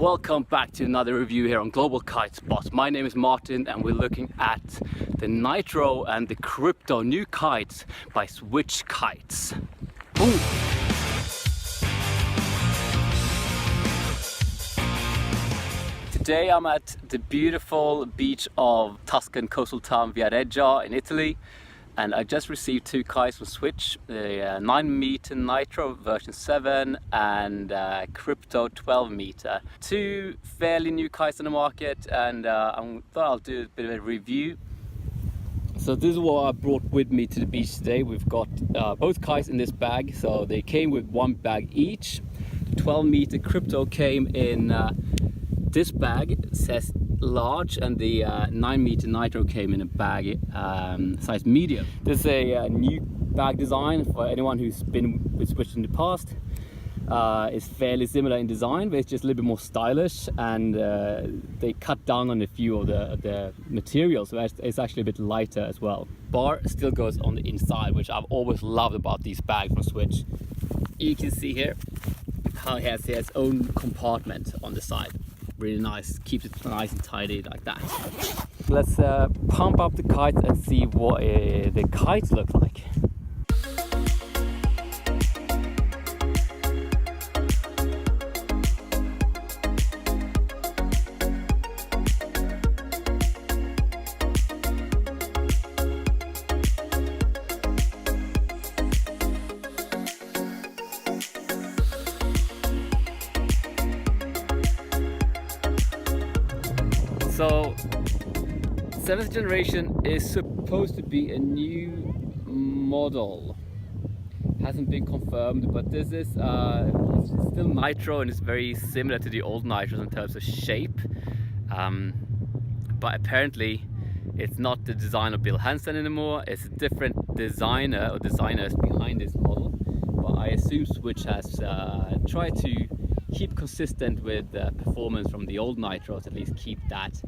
Welcome back to another review here on Global Kite Spot. My name is Martin and we're looking at the Nitro and the Krypto new kites by Switch Kites. Boom! Today I'm at the beautiful beach of Tuscan coastal town Viareggio in Italy, and I just received two kites from Switch, the 9 meter Nitro version 7 and Krypto 12 meter. Two fairly new kites on the market, and I thought I'll do a bit of a review. So this is what I brought with me to the beach today. We've got both kites in this bag, so they came with one bag each. The 12 meter Krypto came in this bag, it says large, and the 9 meter Nitro came in a bag size medium. This is a new bag design for anyone who's been with Switch in the past. It's fairly similar in design, but it's just a little bit more stylish, and they cut down on a few of the materials, so it's actually a bit lighter as well. Bar still goes on the inside, which I've always loved about these bags from Switch. You can see here how it has its own compartment on the side. Really nice, keeps it nice and tidy like that. Let's pump up the kites and see what the kites look like. So, 7th generation is supposed to be a new model. Hasn't been confirmed, but this is it's still Nitro, and it's very similar to the old Nitros in terms of shape. But apparently it's not the design of Bill Hansen anymore. It's a different designer or designers behind this model. But I assume Switch has tried to keep consistent with the performance from the old Nitros, at least keep that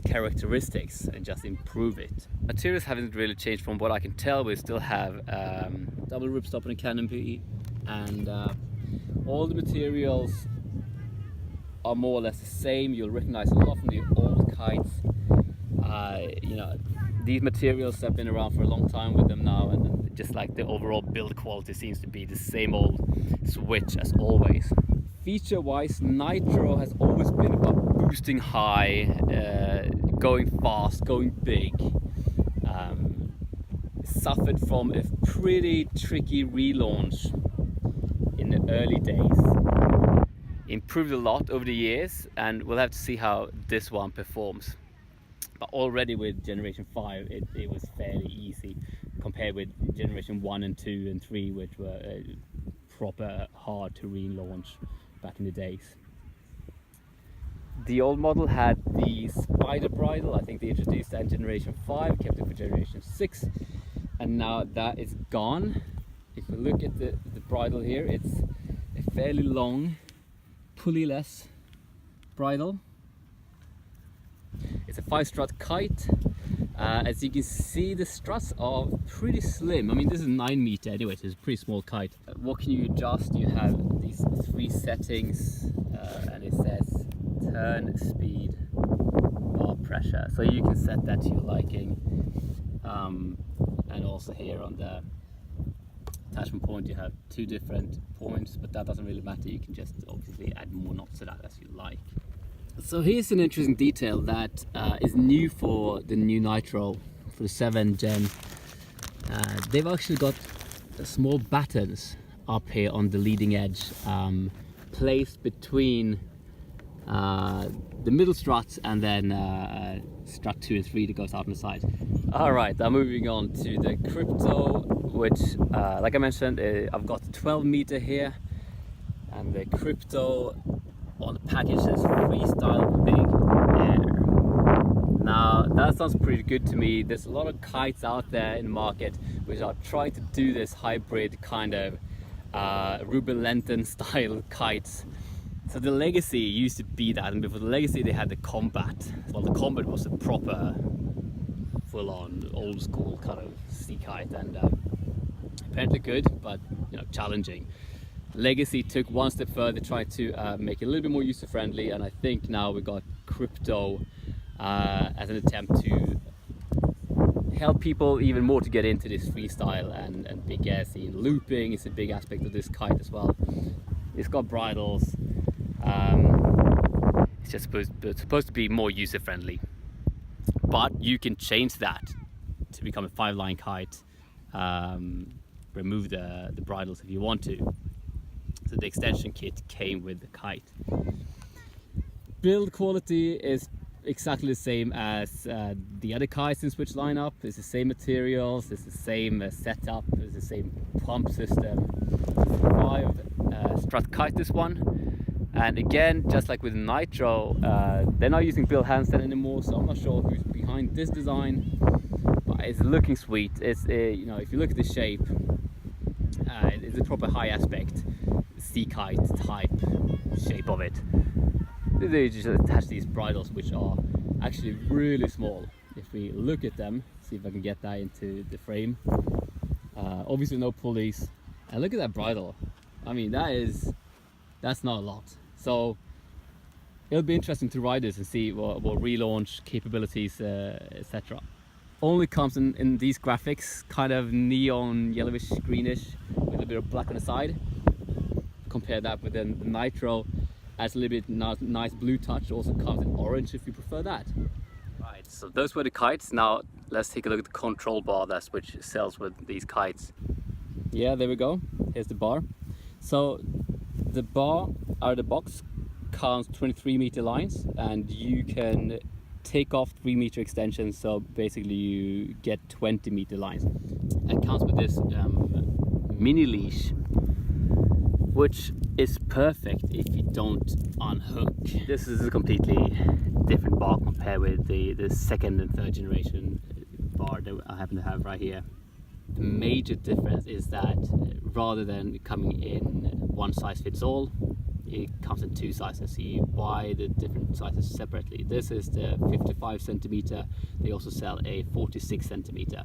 characteristics and just improve it. Materials haven't really changed from what I can tell. We still have double ripstop and a canopy, and all the materials are more or less the same. You'll recognize a lot from the old kites. You know, these materials have been around for a long time with them now, and just like the overall build quality seems to be the same old Switch as always. Feature-wise, Nitro has always been about boosting high, going fast, going big. Suffered from a pretty tricky relaunch in the early days. Improved a lot over the years, and we'll have to see how this one performs. But already with Generation 5, it was fairly easy compared with Generation 1 and 2 and 3, which were proper hard to relaunch back in the days. The old model had the spider bridle. I think they introduced that in Generation 5, kept it for Generation 6, and now that is gone. If you look at the bridle here, it's a fairly long, pulley-less bridle. It's a 5-strut kite. As you can see, the struts are pretty slim. I mean, this is 9 meter anyway, so it's a pretty small kite. What can you adjust? You have these 3 settings, and it says turn, speed, bar pressure. So you can set that to your liking. And also here on the attachment point, you have 2 different points, but that doesn't really matter. You can just obviously add more knots to that as you like. So here's an interesting detail that is new for the new Nitro, for the 7th gen. They've actually got small battens up here on the leading edge, placed between the middle struts and then strut 2 and 3 that goes out on the side. Alright, I'm moving on to the Krypto, which like I mentioned, I've got the 12 meter here, and the Krypto on the package says freestyle big air. Now that sounds pretty good to me. There's a lot of kites out there in the market which are trying to do this hybrid kind of Ruben Lenton style kites. So the Legacy used to be that, and before the Legacy they had the Combat. Well, the Combat was a proper full-on old school kind of sea kite, and apparently good, but you know, challenging. Legacy took one step further, tried to make it a little bit more user friendly, and I think now we got Krypto as an attempt to help people even more to get into this freestyle and big air scene. Looping is a big aspect of this kite as well. It's got bridles. It's just supposed to be more user friendly, but you can change that to become a 5-line kite. Remove the bridles if you want to. So the extension kit came with the kite. Build quality is exactly the same as the other kites in Switch lineup. It's the same materials, it's the same setup, it's the same pump system. 5 strut kite, this one. And again, just like with Nitro, they're not using Bill Hansen anymore, so I'm not sure who's behind this design, but it's looking sweet. It's you know, if you look at the shape, it's a proper high aspect sea kite type shape of it. They just attach these bridles, which are actually really small. If we look at them, see if I can get that into the frame. Obviously no pulleys, and look at that bridle. I mean, that's not a lot. So it'll be interesting to ride this and see what relaunch capabilities, etc. Only comes in these graphics, kind of neon yellowish greenish with a bit of black on the side. Compare that with the Nitro, adds a little bit nice blue touch. Also comes in orange if you prefer that. Right, so those were the kites. Now let's take a look at the control bar that's which sells with these kites. Yeah, there we go. Here's the bar. So the bar out of the box counts 23-meter lines, and you can take off 3-meter extensions, so basically you get 20-meter lines. It comes with this mini leash, which is perfect if you don't unhook. This is a completely different bar compared with the 2nd and 3rd generation bar that I happen to have right here. The major difference is that rather than coming in one size fits all, it comes in 2 sizes. So you buy the different sizes separately. This is the 55 centimeter. They also sell a 46 centimeter.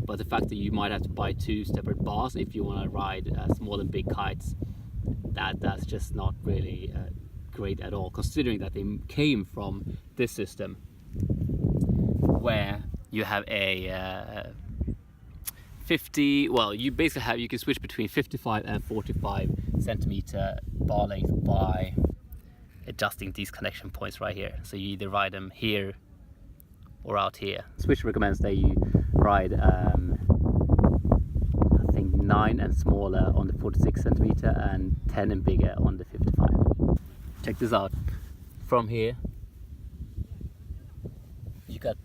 But the fact that you might have to buy 2 separate bars if you want to ride small and big kites, that's just not really great at all, considering that they came from this system where you have a 50, well, you basically have, you can switch between 55 and 45 centimeter bar length by adjusting these connection points right here. So you either ride them here or out here. Switch recommends that you ride I think 9 and smaller on the 46 centimeter and 10 and bigger on the 55. Check this out. From here you got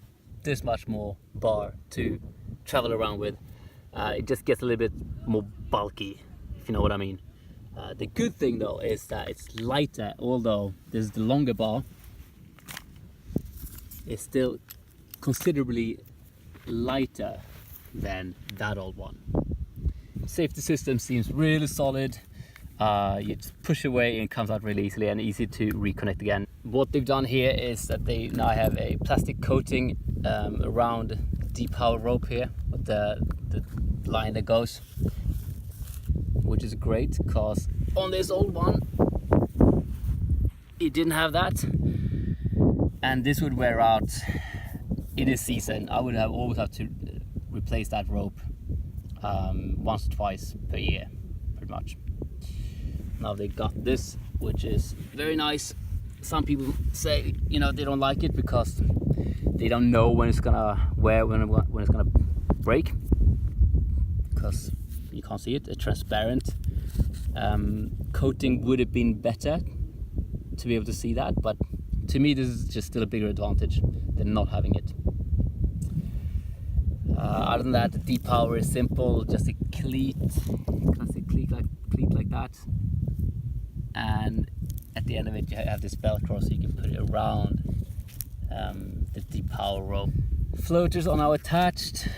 this much more bar to travel around with. It just gets a little bit more bulky, if you know what I mean. The good thing though is that it's lighter, although this is the longer bar. It's still considerably lighter than that old one. Safety system seems really solid. You just push away and it comes out really easily and easy to reconnect again. What they've done here is that they now have a plastic coating around the D-power rope here with the line that goes, which is great because on this old one it didn't have that, and this would wear out in a season. I would always have to replace that rope once or twice per year, pretty much. Now they got this, which is very nice. Some people say, you know, they don't like it because they don't know when it's gonna wear, when it's gonna break, because you can't see it. A transparent coating would have been better to be able to see that, but to me this is just still a bigger advantage than not having it. Other than that, the D-power is simple, just a cleat, classic cleat like that, and at the end of it you have this velcro so you can put it around the D-power rope. Floaters are now attached,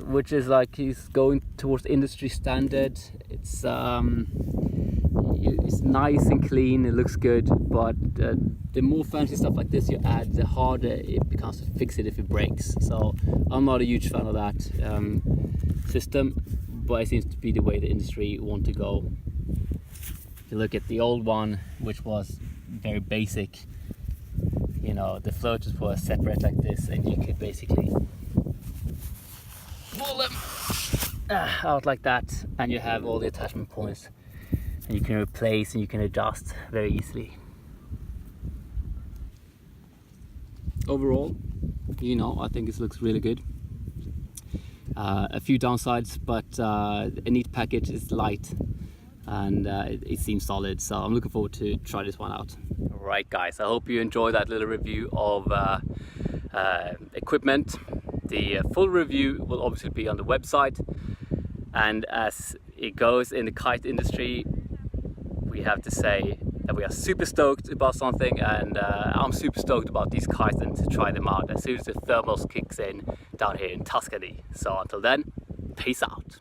which is like he's going towards industry standard. It's nice and clean, it looks good, but the more fancy stuff like this you add, the harder it becomes to fix it if it breaks. So I'm not a huge fan of that system, but it seems to be the way the industry want to go. If you look at the old one, which was very basic, you know, the floaters were separate like this, and you could basically pull them out like that, and you have all the attachment points, and you can replace and you can adjust very easily. Overall, you know, I think this looks really good. A few downsides, but a neat package. Is light, and it seems solid, so I'm looking forward to try this one out. Right guys, I hope you enjoyed that little review of equipment. The full review will obviously be on the website, and as it goes in the kite industry, we have to say that we are super stoked about something, and I'm super stoked about these kites and to try them out as soon as the thermals kicks in down here in Tuscany. So until then, peace out.